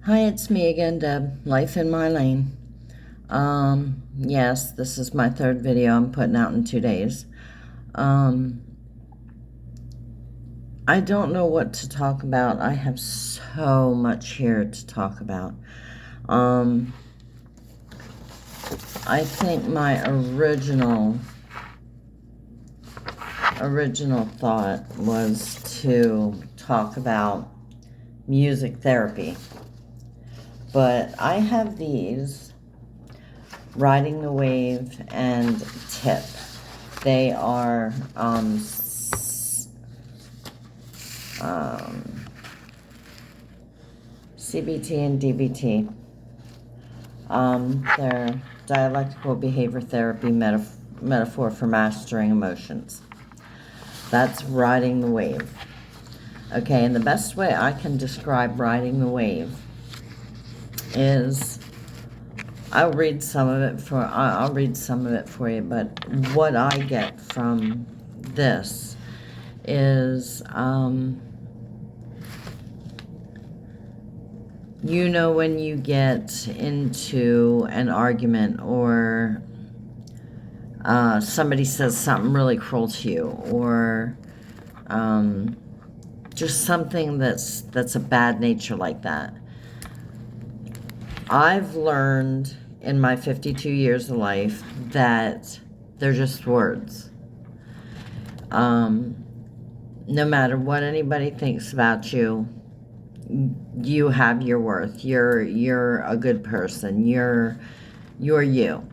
Hi, it's me again, Deb. Life in my lane. Yes, this is my third video I'm putting out in 2 days. I don't know what to talk about. I have so much here to talk about. I think my original thought was to talk about music therapy. But I have these, Riding the Wave and TIPP. They are CBT and DBT. They're dialectical behavior therapy metaphor for mastering emotions. That's riding the wave. Okay, and the best way I can describe riding the wave is, I'll read some of it for you, but what I get from this is, when you get into an argument or somebody says something really cruel to you, or just something that's a bad nature like that. I've learned in my 52 years of life that they're just words. No matter what anybody thinks about you, you have your worth. You're a good person. You're you.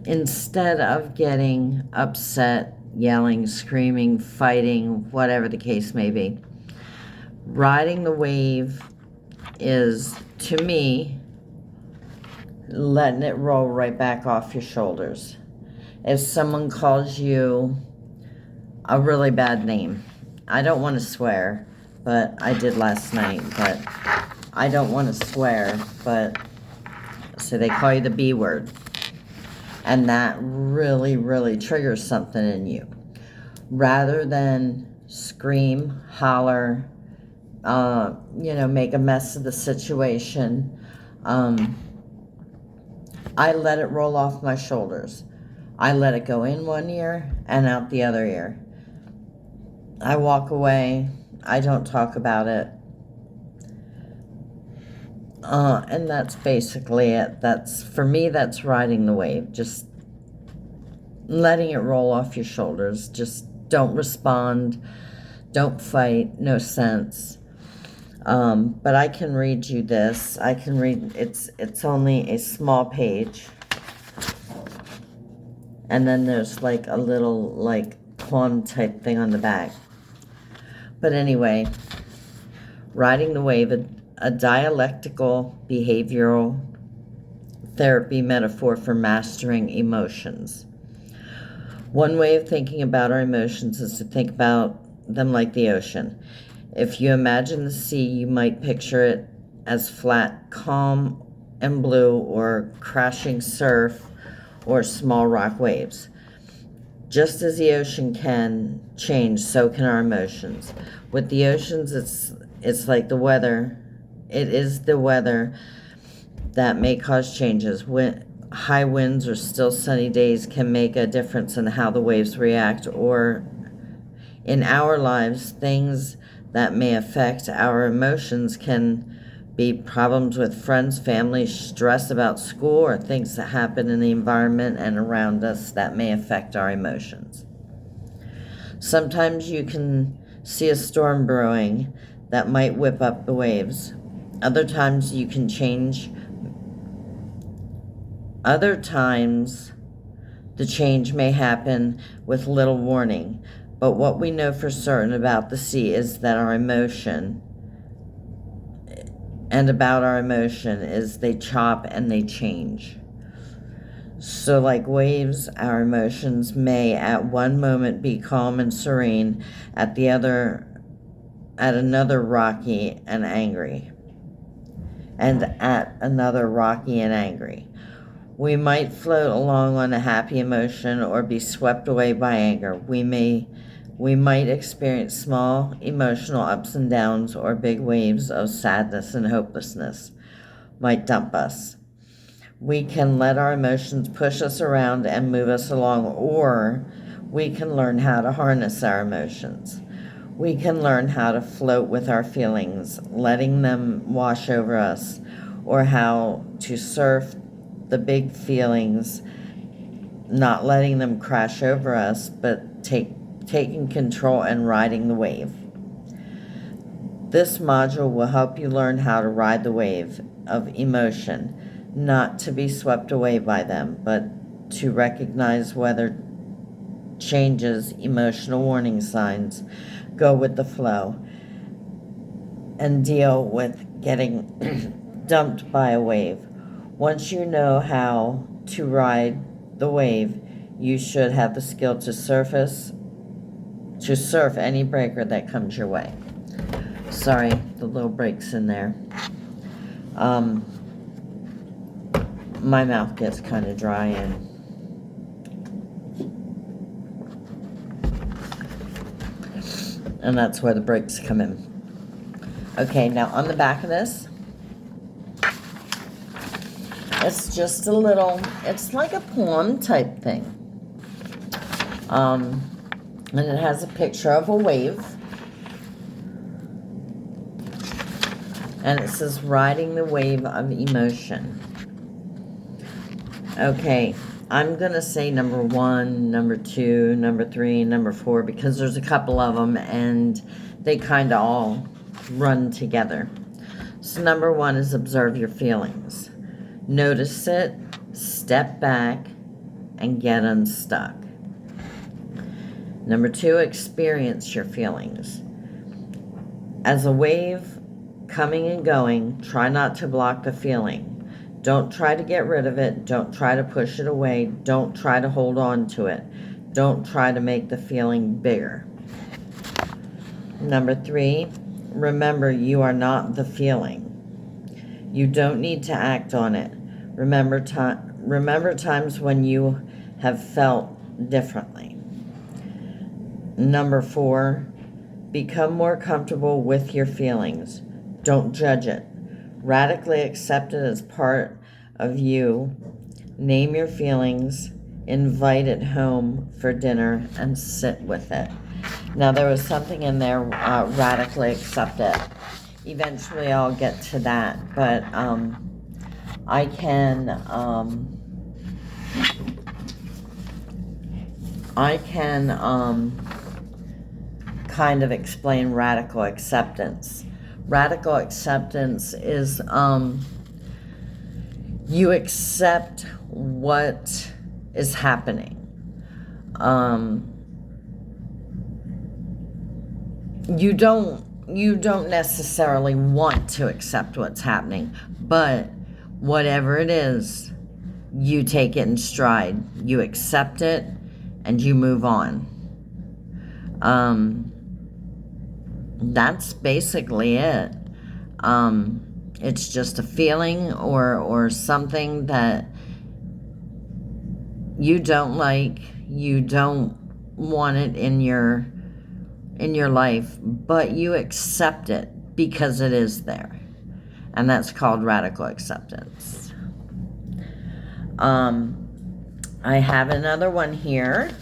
Instead of getting upset, yelling, screaming, fighting, whatever the case may be, riding the wave is, to me, letting it roll right back off your shoulders. If someone calls you a really bad name, I don't want to swear, but I did last night, but I don't want to swear, but so they call you the B word, and that really, really triggers something in you. Rather than scream, holler, make a mess of the situation, I let it roll off my shoulders. I let it go in one ear and out the other ear. I walk away. I don't talk about it. And that's basically it. For me, that's riding the wave. Just letting it roll off your shoulders. Just don't respond. Don't fight. No sense. But I can read you this. I can read, it's only a small page. And then there's like a little poem type thing on the back. But anyway, riding the wave, a dialectical behavioral therapy metaphor for mastering emotions. One way of thinking about our emotions is to think about them like the ocean. If you imagine the sea, you might picture it as flat, calm, and blue, or crashing surf, or small rock waves. Just as the ocean can change, so can our emotions. With the oceans, it's like the weather. It is the weather that may cause changes. High winds or still sunny days can make a difference in how the waves react, or in our lives, things that may affect our emotions can be problems with friends, family, stress about school, or things that happen in the environment and around us that may affect our emotions. Sometimes you can see a storm brewing that might whip up the waves. Other times the change may happen with little warning. But what we know for certain about the sea is that our emotion is they chop and they change. So like waves, our emotions may at one moment be calm and serene, at another rocky and angry. We might float along on a happy emotion or be swept away by anger. We may We might experience small emotional ups and downs, or big waves of sadness and hopelessness might dump us. We can let our emotions push us around and move us along, or we can learn how to harness our emotions. We can learn how to float with our feelings, letting them wash over us, or how to surf the big feelings, not letting them crash over us, but taking control and riding the wave. This module will help you learn how to ride the wave of emotion, not to be swept away by them, but to recognize whether changes, emotional warning signs, go with the flow, and deal with getting dumped by a wave. Once you know how to ride the wave, you should have the skill to surf any breaker that comes your way. Sorry, the little breaks in there. My mouth gets kind of dry and that's where the breaks come in. Okay, now on the back of this, it's just a little, it's like a poem type thing. And it has a picture of a wave. And it says, riding the wave of emotion. Okay, I'm going to say number 1, number 2, number 3, number 4, because there's a couple of them and they kind of all run together. So number 1 is observe your feelings. Notice it, step back, and get unstuck. Number 2, experience your feelings. As a wave coming and going, try not to block the feeling. Don't try to get rid of it. Don't try to push it away. Don't try to hold on to it. Don't try to make the feeling bigger. Number 3, remember you are not the feeling. You don't need to act on it. Remember times when you have felt differently. Number 4, become more comfortable with your feelings. Don't judge it. Radically accept it as part of you. Name your feelings. Invite it home for dinner and sit with it. Now there was something in there, radically accept it. Eventually I'll get to that, but I can kind of explain radical acceptance. Radical acceptance is you accept what is happening. You don't necessarily want to accept what's happening, but whatever it is, you take it in stride. You accept it and you move on. That's basically it. It's just a feeling or something that you don't like, you don't want it in your life, but you accept it because it is there. And that's called radical acceptance. I have another one here.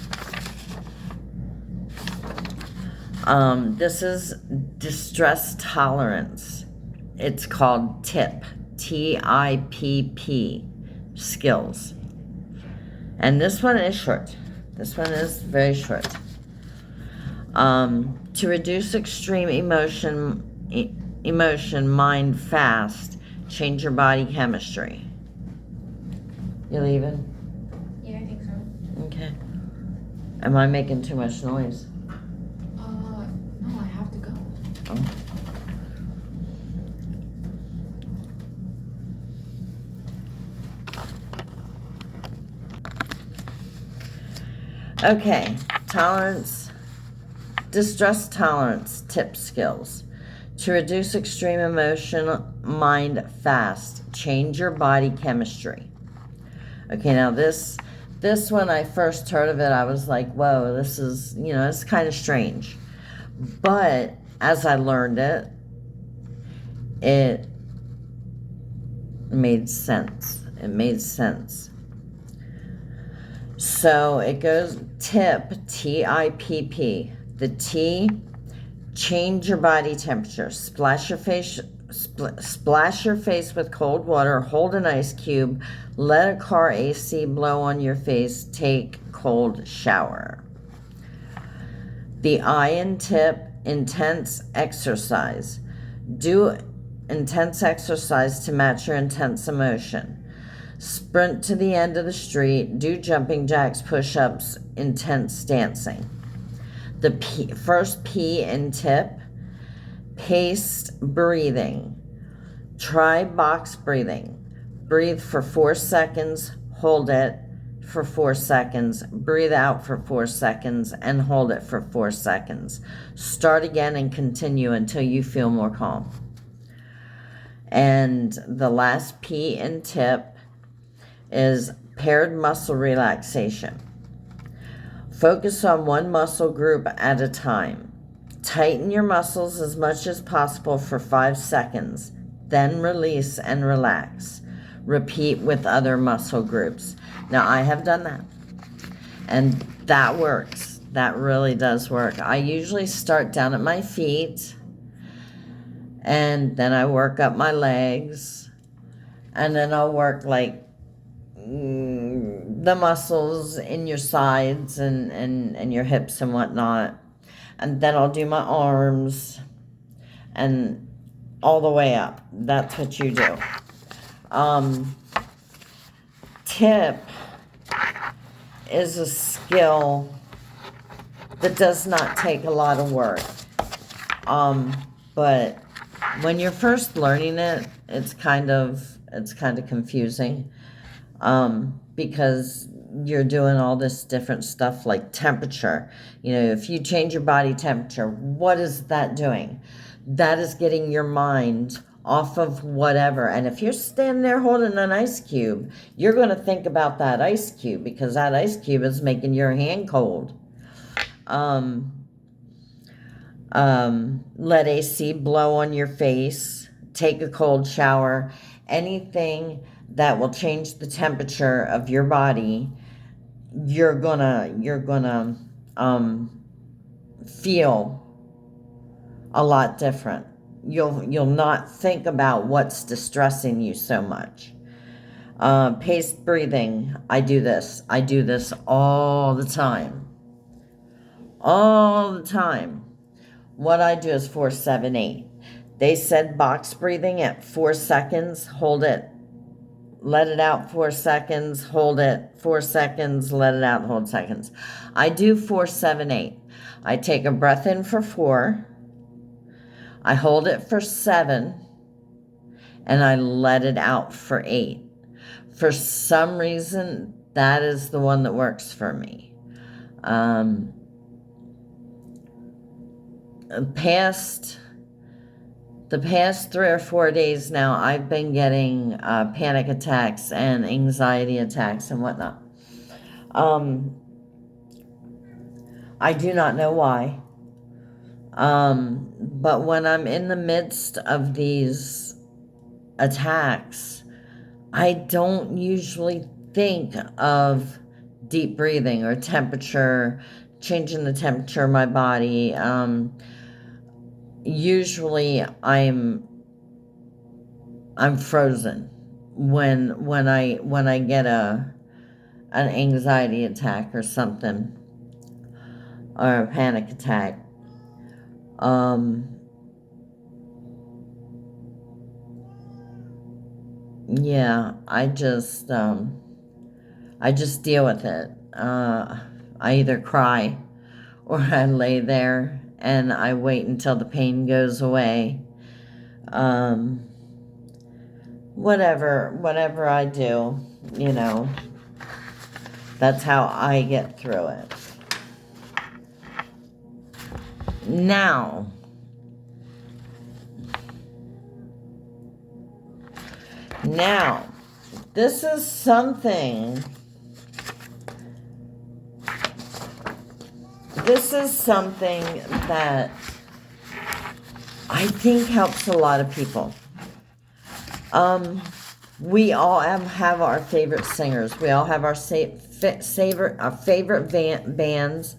This is distress tolerance. It's called TIPP, T-I-P-P, skills. And this one is short. This one is very short. To reduce extreme emotion, mind fast, change your body chemistry. You leaving? Yeah, I think so. Okay. Am I making too much noise? No, I have to go. Oh. Okay, tolerance, distress tolerance, TIPP skills. To reduce extreme emotion, mind fast, change your body chemistry. Okay, now this This, when I first heard of it, I was like, whoa, this is, it's kind of strange. But as I learned it, it made sense. It made sense. So it goes TIPP, T-I-P-P. The T, change your body temperature. Splash your face with cold water. Hold an ice cube. Let a car AC blow on your face. Take cold shower. The I in TIPP, intense exercise. Do intense exercise to match your intense emotion. Sprint to the end of the street. Do jumping jacks, push-ups, intense dancing. The first P in TIPP, paced breathing. Try box breathing. Breathe for 4 seconds, hold it for 4 seconds, breathe out for 4 seconds, and hold it for 4 seconds. Start again and continue until you feel more calm. And the last P in TIPP is paired muscle relaxation. Focus on one muscle group at a time. Tighten your muscles as much as possible for 5 seconds, then release and relax. Repeat with other muscle groups. Now, I have done that, and that works. That really does work. I usually start down at my feet, and then I work up my legs, and then I'll work like the muscles in your sides and your hips and whatnot. And then I'll do my arms and all the way up. That's what you do. TIPP is a skill that does not take a lot of work. But when you're first learning it, it's kind of confusing. Because you're doing all this different stuff like temperature. If you change your body temperature, what is that doing? That is getting your mind off of whatever. And if you're standing there holding an ice cube, you're going to think about that ice cube because that ice cube is making your hand cold. Let AC blow on your face. Take a cold shower. Anything that will change the temperature of your body, you're gonna feel a lot different. You'll not think about what's distressing you so much. Paced breathing. I do this all the time. What I do is 4, 7, 8. They said box breathing at 4 seconds, hold it, let it out 4 seconds, hold it 4 seconds, let it out, hold seconds. I do 4, 7, 8. I take a breath in for 4, I hold it for 7, and I let it out for 8. For some reason, that is the one that works for me. The past 3 or 4 days now, I've been getting panic attacks and anxiety attacks and whatnot. I do not know why. But when I'm in the midst of these attacks, I don't usually think of deep breathing or temperature, changing the temperature of my body. Usually I'm frozen when I get an anxiety attack or something, or a panic attack. Yeah, I just deal with it. I either cry or I lay there and I wait until the pain goes away. Whatever I do, that's how I get through it. Now, this is something this is something that I think helps a lot of people. We all have our favorite singers. We all have our favorite bands.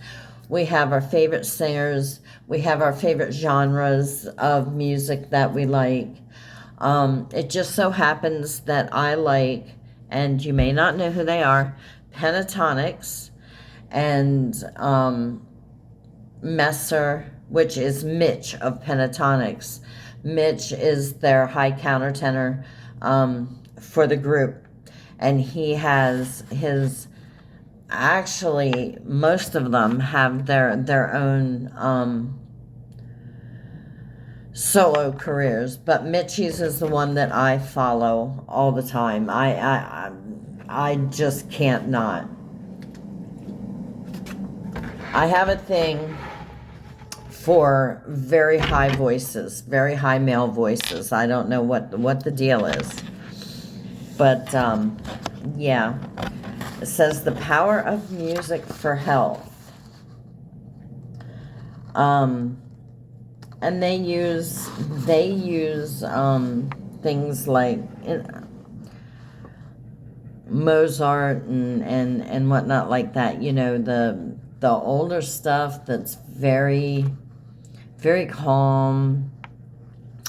We have our favorite singers. We have our favorite genres of music that we like. It just so happens that I like, and you may not know who they are, Pentatonics and Messer, which is Mitch of Pentatonics. Mitch is their high countertenor for the group, and he has his, actually most of them have their own solo careers, but Mitchie's is the one that I follow all the time. I just can't not. I have a thing for very high voices, very high male voices. I don't know what the deal is, but yeah. It says the power of music for health. And they use things like Mozart and whatnot like that. You know, the older stuff that's very, very calm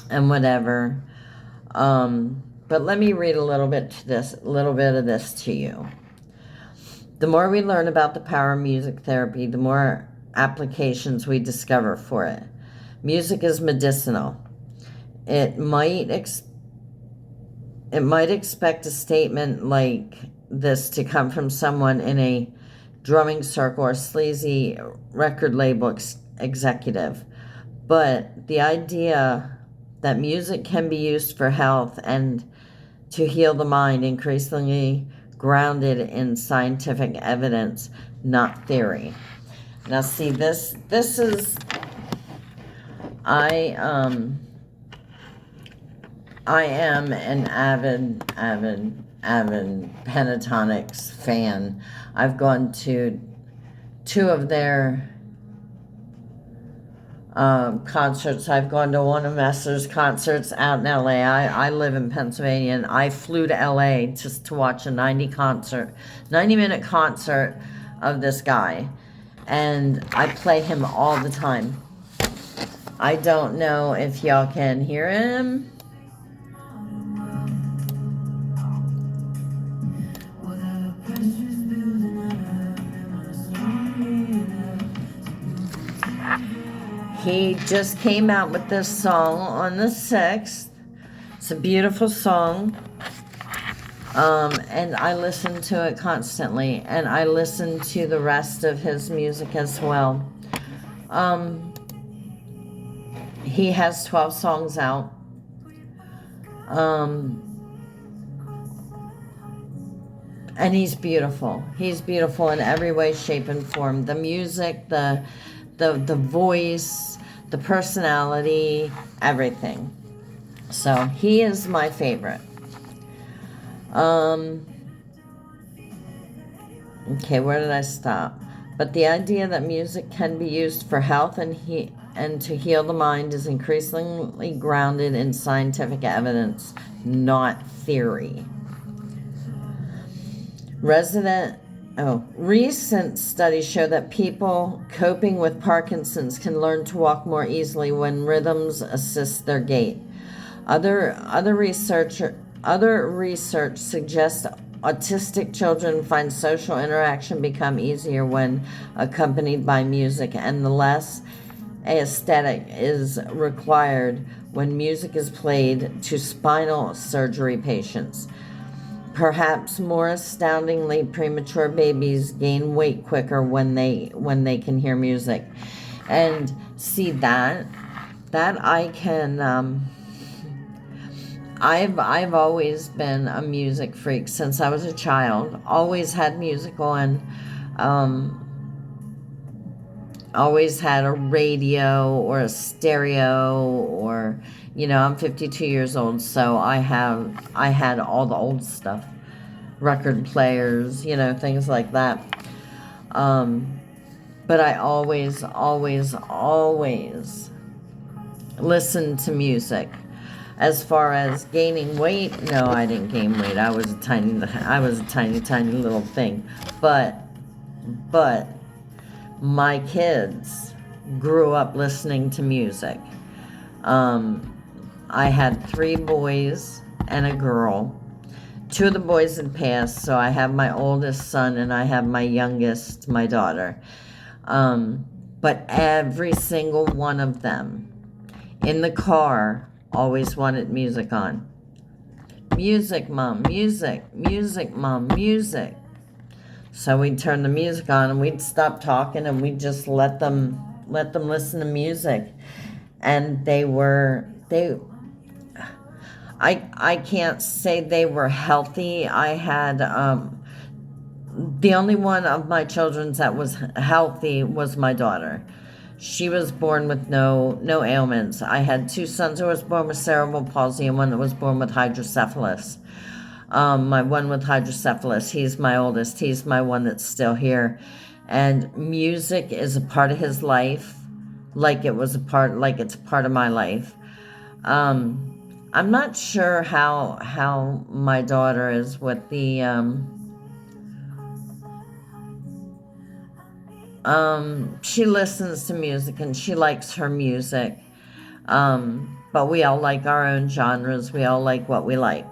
and whatever. But let me read a little bit of this to you. The more we learn about the power of music therapy, the more applications we discover for it. Music is medicinal. It might expect a statement like this to come from someone in a drumming circle or sleazy record label executive, but the idea that music can be used for health and to heal the mind increasingly grounded in scientific evidence, not theory. Now, see, this is, I am an avid Pentatonics fan. I've gone to 2 of their concerts. I've gone to one of Messer's concerts out in LA. I live in Pennsylvania, and I flew to LA just to watch a 90-minute concert of this guy. And I play him all the time. I don't know if y'all can hear him. He just came out with this song on the 6th. It's a beautiful song. And I listen to it constantly. And I listen to the rest of his music as well. He has 12 songs out. And he's beautiful. He's beautiful in every way, shape, and form. The music, the voice, the personality, everything. So he is my favorite. Okay, where did I stop? But the idea that music can be used for health and to heal the mind is increasingly grounded in scientific evidence, not theory. Recent studies show that people coping with Parkinson's can learn to walk more easily when rhythms assist their gait. Other research suggests autistic children find social interaction become easier when accompanied by music, and the less aesthetic is required when music is played to spinal surgery patients. Perhaps more astoundingly, premature babies gain weight quicker when they can hear music. And see that I can I've always been a music freak since I was a child. Always had music on. Always had a radio or a stereo, or I'm 52 years old, so I had all the old stuff, record players, things like that. But I always, always, always listen to music. As far as gaining weight, no, I didn't gain weight. I was a tiny, tiny little thing. But my kids grew up listening to music. I had 3 boys and a girl. 2 of the boys had passed, so I have my oldest son and I have my youngest, my daughter. But every single one of them in the car always wanted music on. Music, Mom, music, music, Mom, music. So we'd turn the music on and we'd stop talking and we'd just let them listen to music. And I can't say they were healthy. I had, the only one of my children that was healthy was my daughter. She was born with no ailments. I had 2 sons who was born with cerebral palsy and one that was born with hydrocephalus. My one with hydrocephalus, he's my oldest. He's my one that's still here. And music is a part of his life, like it's a part of my life. I'm not sure how my daughter is with the she listens to music and she likes her music. But we all like our own genres. We all like what we like.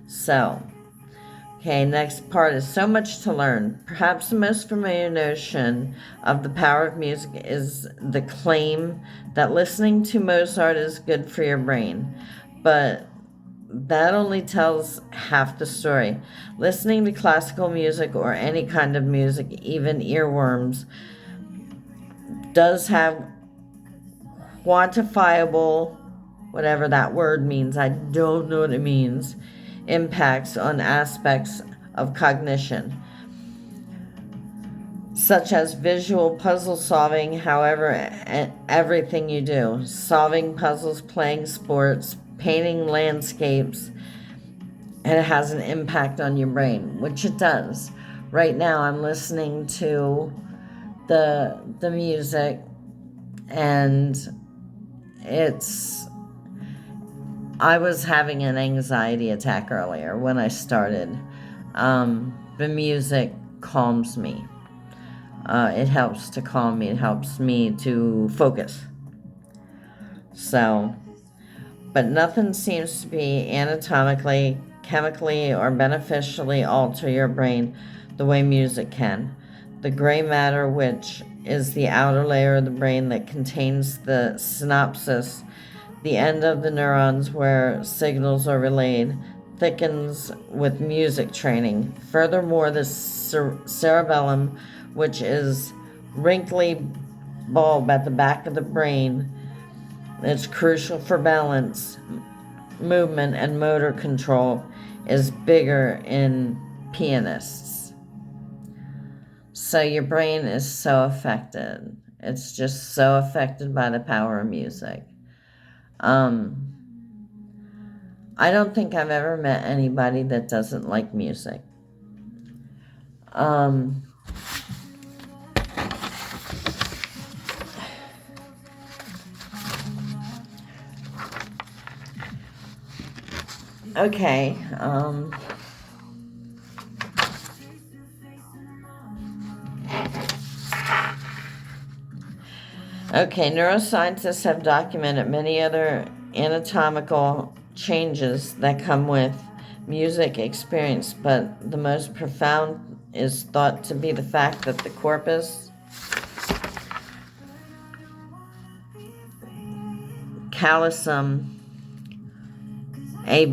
So, okay, next part is so much to learn. Perhaps the most familiar notion of the power of music is the claim that listening to Mozart is good for your brain. But that only tells half the story. Listening to classical music or any kind of music, even earworms, does have quantifiable, whatever that word means, I don't know what it means, impacts on aspects of cognition, such as visual puzzle solving. However, everything you do, solving puzzles, playing sports, painting landscapes, and it has an impact on your brain, which it does. Right now I'm listening to the music, and I was having an anxiety attack earlier when I started. The music calms me. It helps to calm me. It helps me to focus. So, but nothing seems to be anatomically, chemically, or beneficially alter your brain the way music can. The gray matter, which is the outer layer of the brain that contains the synapses, the end of the neurons where signals are relayed, thickens with music training. Furthermore, the cerebellum, which is wrinkly bulb at the back of the brain, it's crucial for balance, movement, and motor control, is bigger in pianists. So your brain is so affected. It's just so affected by the power of music. I don't think I've ever met anybody that doesn't like music. Okay. Okay, neuroscientists have documented many other anatomical changes that come with music experience, but the most profound is thought to be the fact that the corpus callosum, a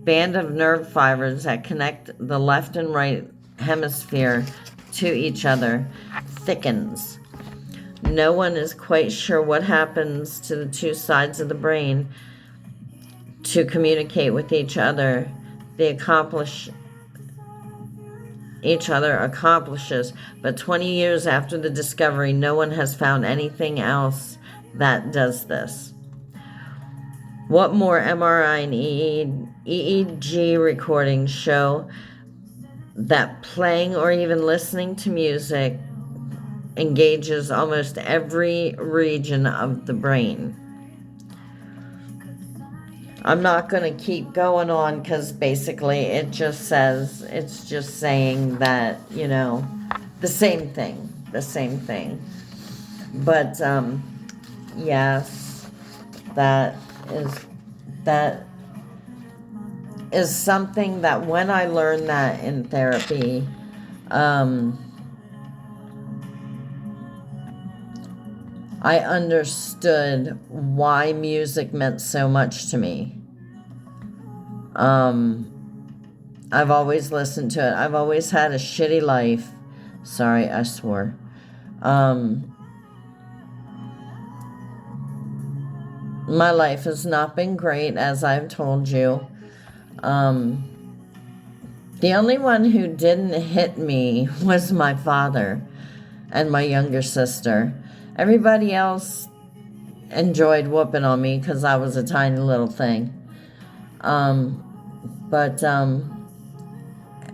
band of nerve fibers that connect the left and right hemisphere to each other, thickens. No one is quite sure what happens to the 2 sides of the brain to communicate with each other. Each other accomplishes, but 20 years after the discovery, no one has found anything else that does this. What more MRI and EEG recordings show that playing or even listening to music engages almost every region of the brain. I'm not going to keep going on because basically it's just saying that, the same thing. But, yes, that is something that when I learned that in therapy, I understood why music meant so much to me. I've always listened to it. I've always had a shitty life. Sorry, I swore. My life has not been great, as I've told you. The only one who didn't hit me was my father and my younger sister. Everybody else enjoyed whooping on me because I was a tiny little thing. But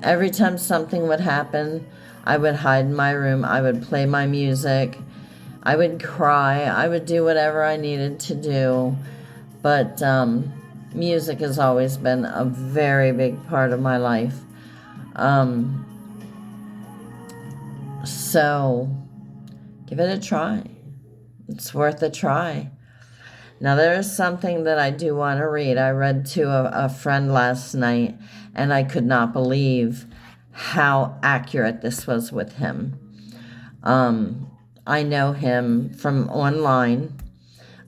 every time something would happen, I would hide in my room. I would play my music. I would cry. I would do whatever I needed to do. But music has always been a very big part of my life. So give it a try. It's worth a try. Now, there is something that I do want to read. I read to a friend last night, and I could not believe how accurate this was with him. I know him from online.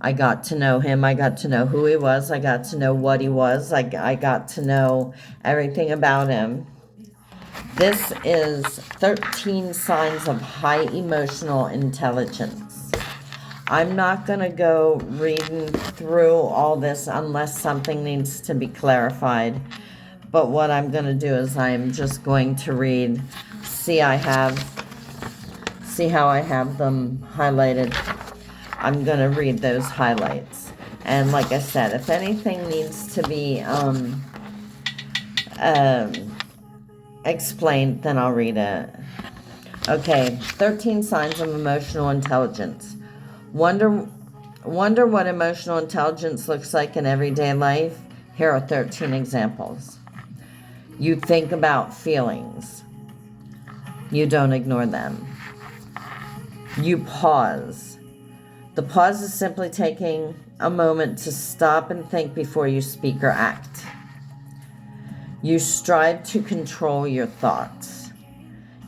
I got to know him. I got to know who he was. I got to know what he was. I got to know everything about him. This is 13 Signs of High Emotional Intelligence. I'm not going to go reading through all this unless something needs to be clarified. But what I'm going to do is I'm just going to read, see how I have them highlighted. I'm going to read those highlights. And like I said, if anything needs to be explained, then I'll read it. Okay, 13 Signs of Emotional Intelligence. Wonder what emotional intelligence looks like in everyday life? Here are 13 examples. You think about feelings. You don't ignore them. You pause. The pause is simply taking a moment to stop and think before you speak or act. You strive to control your thoughts.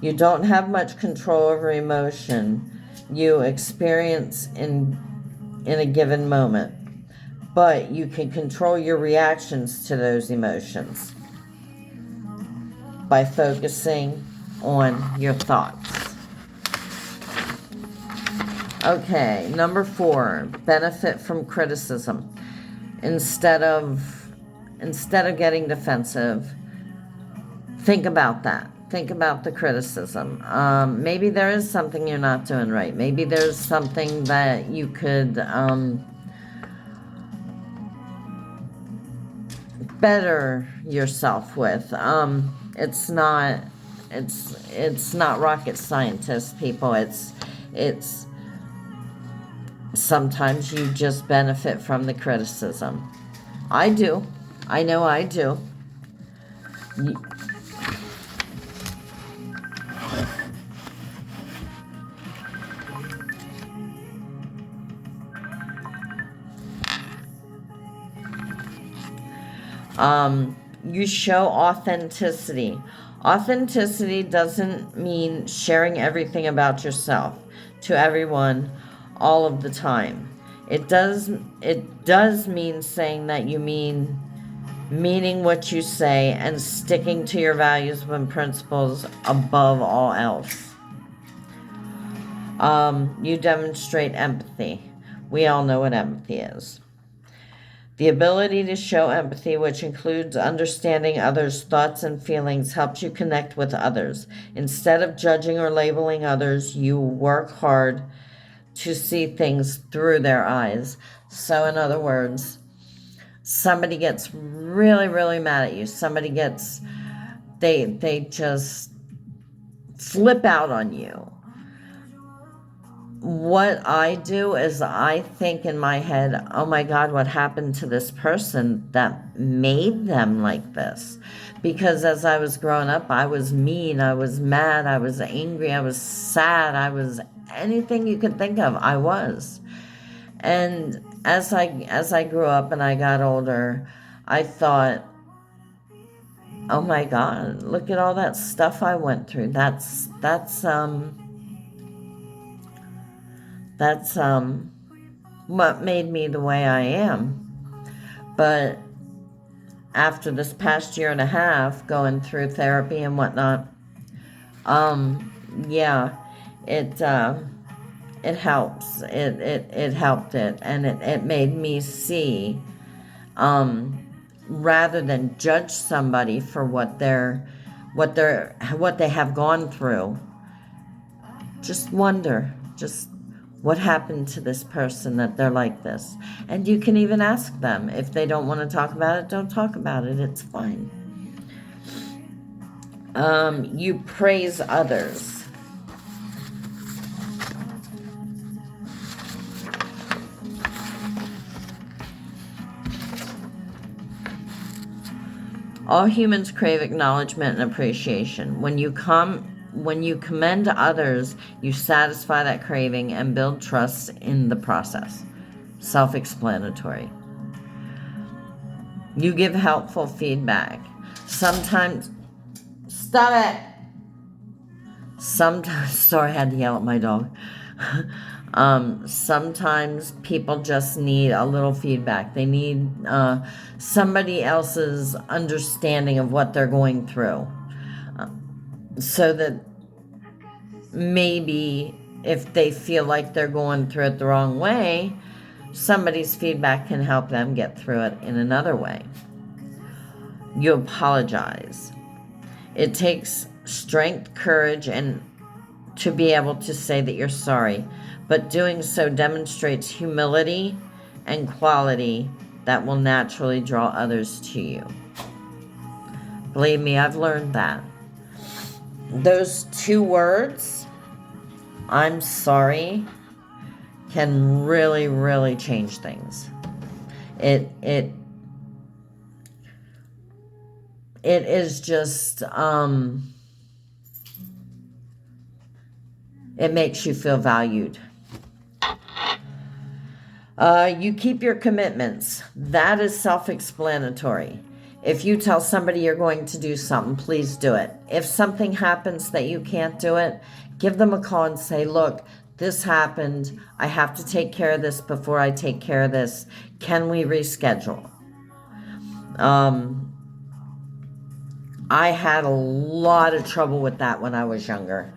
You don't have much control over emotion you experience in a given moment, but you can control your reactions to those emotions by focusing on your thoughts. Okay, number 4, benefit from criticism. Instead of getting defensive, think about that. Think about the criticism. Maybe there is something you're not doing right. Maybe there's something that you could better yourself with. It's not rocket scientist, people. It's sometimes you just benefit from the criticism. I do. I know I do. You show authenticity. Authenticity doesn't mean sharing everything about yourself to everyone all of the time. It does mean saying that you meaning what you say and sticking to your values and principles above all else. You demonstrate empathy. We all know what empathy is. The ability to show empathy, which includes understanding others' thoughts and feelings, helps you connect with others. Instead of judging or labeling others, you work hard to see things through their eyes. So in other words, somebody gets really, really mad at you. Somebody gets, they just flip out on you. what I do is I think in my head, oh my God, what happened to this person that made them like this? Because as I was growing up, I was mean, I was mad, I was angry, I was sad, I was anything you could think of, I was. And as I grew up and I got older, I thought, oh my God, look at all that stuff I went through. That's what made me the way I am. But after this past year and a half going through therapy and whatnot, yeah, it helps. It helped it, and it made me see, rather than judge somebody for what they have gone through, just wonder, just what happened to this person that they're like this. And you can even ask them. If they don't want to talk about it, don't talk about it. It's fine. You praise others. All humans crave acknowledgement and appreciation. When you commend others, you satisfy that craving and build trust in the process. Self-explanatory. You give helpful feedback. Sometimes, stop it! Sometimes, sorry, I had to yell at my dog. Sometimes people just need a little feedback. They need somebody else's understanding of what they're going through. So that maybe if they feel like they're going through it the wrong way, somebody's feedback can help them get through it in another way. You apologize. It takes strength, courage, and to be able to say that you're sorry, but doing so demonstrates humility and quality that will naturally draw others to you. Believe me, I've learned that. Those two words, I'm sorry, can really, really change things. It is just, it makes you feel valued. You keep your commitments. That is self-explanatory. If you tell somebody you're going to do something, please do it. If something happens that you can't do it, give them a call and say, look, this happened. I have to take care of this before I take care of this. Can we reschedule? I had a lot of trouble with that when I was younger.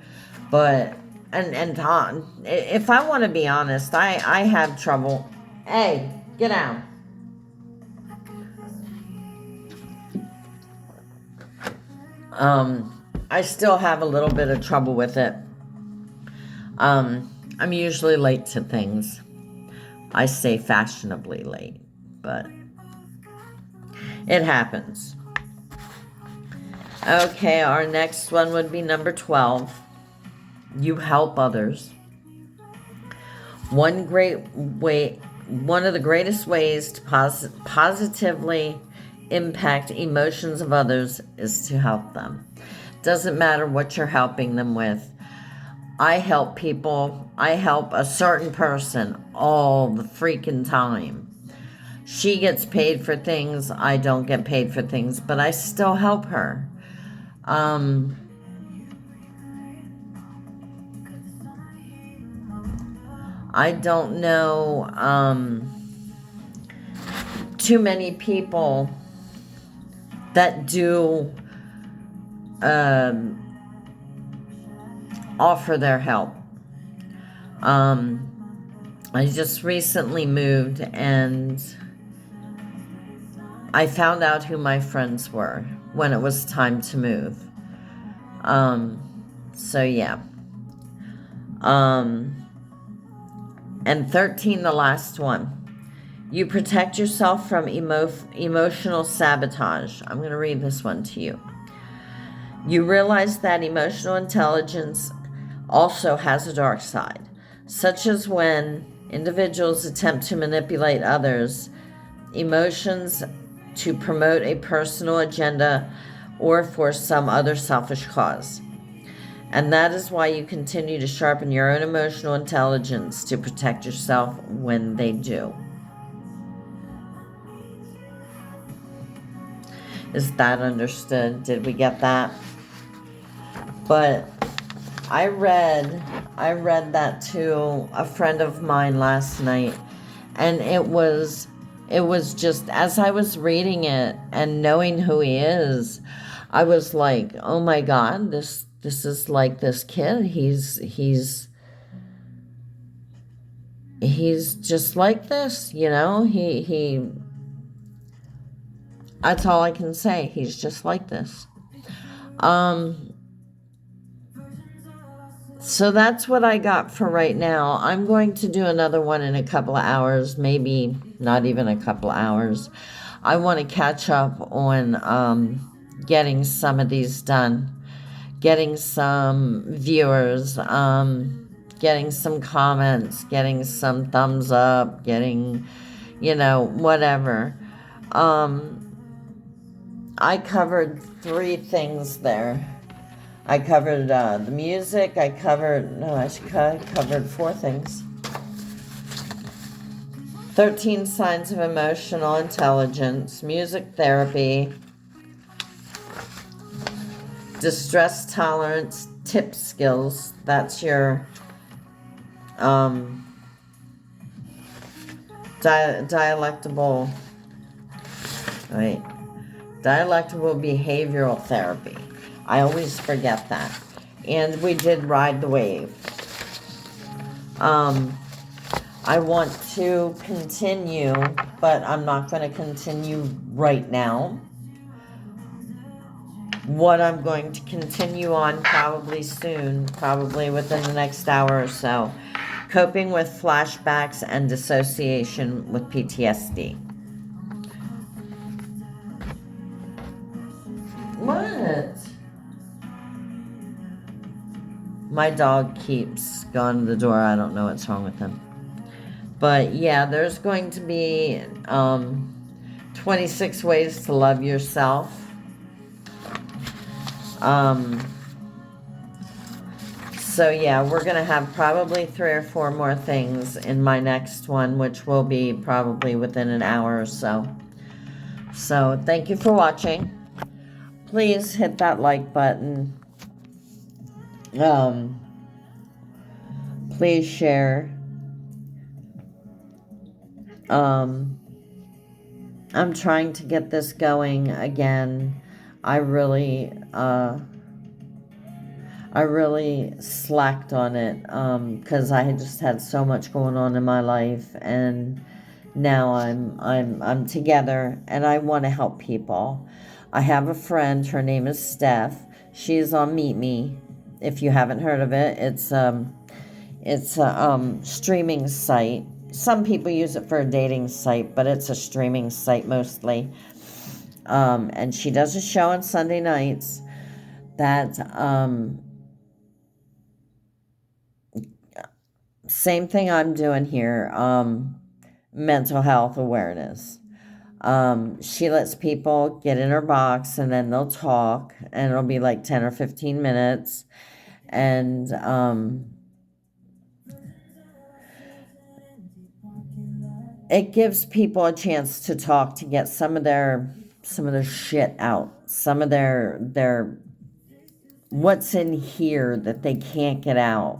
But, if I want to be honest, I have trouble. Hey, get down. I still have a little bit of trouble with it. I'm usually late to things. I say fashionably late, but it happens. Okay, our next one would be number 12. You help others. One of the greatest ways to positively impact emotions of others is to help them. Doesn't matter what you're helping them with. I help people. I help a certain person all the freaking time. She gets paid for things. I don't get paid for things, but I still help her. I don't know too many people that do offer their help. I just recently moved and I found out who my friends were when it was time to move. So yeah. And 13, the last one. You protect yourself from emotional sabotage. I'm going to read this one to you. You realize that emotional intelligence also has a dark side. such as when individuals attempt to manipulate others, emotions to promote a personal agenda or for some other selfish cause. And that is why you continue to sharpen your own emotional intelligence to protect yourself when they do. Is that understood? Did we get that? But I read that to a friend of mine last night, and it was just, as I was reading it and knowing who he is, I was like, oh my God, this is like this kid. He's just like this, you know. He That's all I can say. He's just like this. So that's what I got for right now. I'm going to do another one in a couple of hours, maybe not even a couple of hours. I want to catch up on getting some of these done, getting some viewers, getting some comments, getting some thumbs up, getting, whatever. I covered 3 things there. I covered the music. I covered 4 things. 13 signs of emotional intelligence, music therapy, distress tolerance, TIPP skills. That's your dialectable behavioral therapy. I always forget that. And we did ride the wave. I want to continue, but I'm not going to continue right now. What I'm going to continue on probably soon, probably within the next hour or so, coping with flashbacks and dissociation with PTSD. What? My dog keeps going to the door. I don't know what's wrong with him. But yeah, there's going to be 26 ways to love yourself. So yeah, we're going to have probably 3 or 4 more things in my next one, which will be probably within an hour or so. So thank you for watching. Please hit that like button. Please share. I'm trying to get this going again. I really slacked on it because I had just had so much going on in my life, and now I'm together and I want to help people. I have a friend. Her name is Steph. She's on Meet Me. If you haven't heard of it, it's a streaming site. Some people use it for a dating site, but it's a streaming site mostly. And she does a show on Sunday nights that same thing I'm doing here, mental health awareness. She lets people get in her box and then they'll talk, and it'll be like 10 or 15 minutes. And it gives people a chance to talk, to get some of their shit out, some of their what's in here that they can't get out.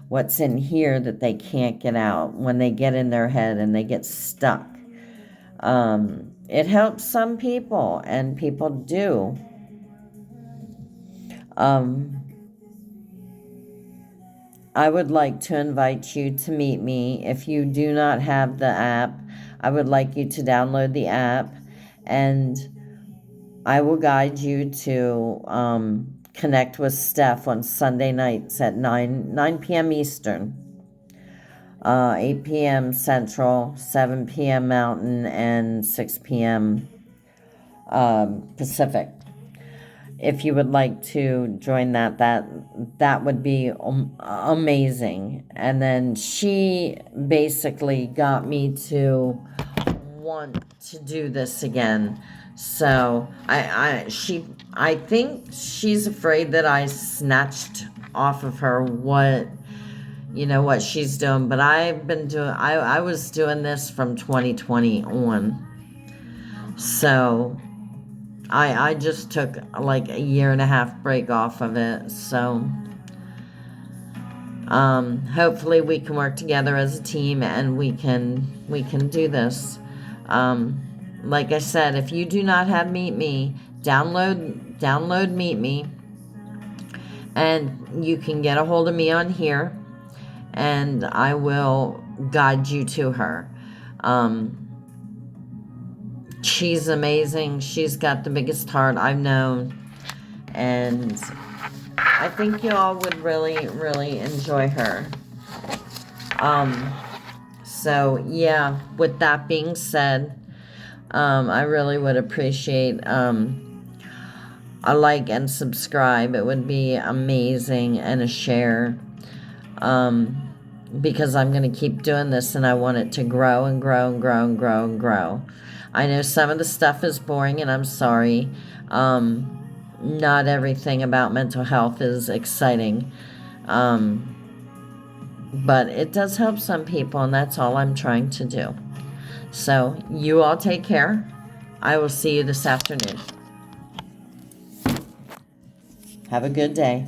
What's in here that they can't get out when they get in their head and they get stuck. It helps some people, and people do. I would like to invite you to Meet Me. If you do not have the app, I would like you to download the app, and I will guide you to connect with Steph on Sunday nights at 9 p.m. Eastern, 8 p.m. Central, 7 p.m. Mountain, and 6 p.m. Pacific. if you would like to join that would be amazing. And then she basically got me to want to do this again. So I think she's afraid that I snatched off of her what she's doing, but I was doing this from 2020 on. So I just took like a year and a half break off of it. So hopefully we can work together as a team and we can do this. Like I said, if you do not have Meet Me, download Meet Me, and you can get a hold of me on here, and I will guide you to her. She's amazing. She's got the biggest heart I've known, and I think you all would really, really enjoy her. So yeah, with that being said, I really would appreciate a like and subscribe. It would be amazing, and a share, because I'm going to keep doing this and I want it to grow and grow and grow and grow and grow. I know some of the stuff is boring, and I'm sorry. Not everything about mental health is exciting. But it does help some people, and that's all I'm trying to do. So you all take care. I will see you this afternoon. Have a good day.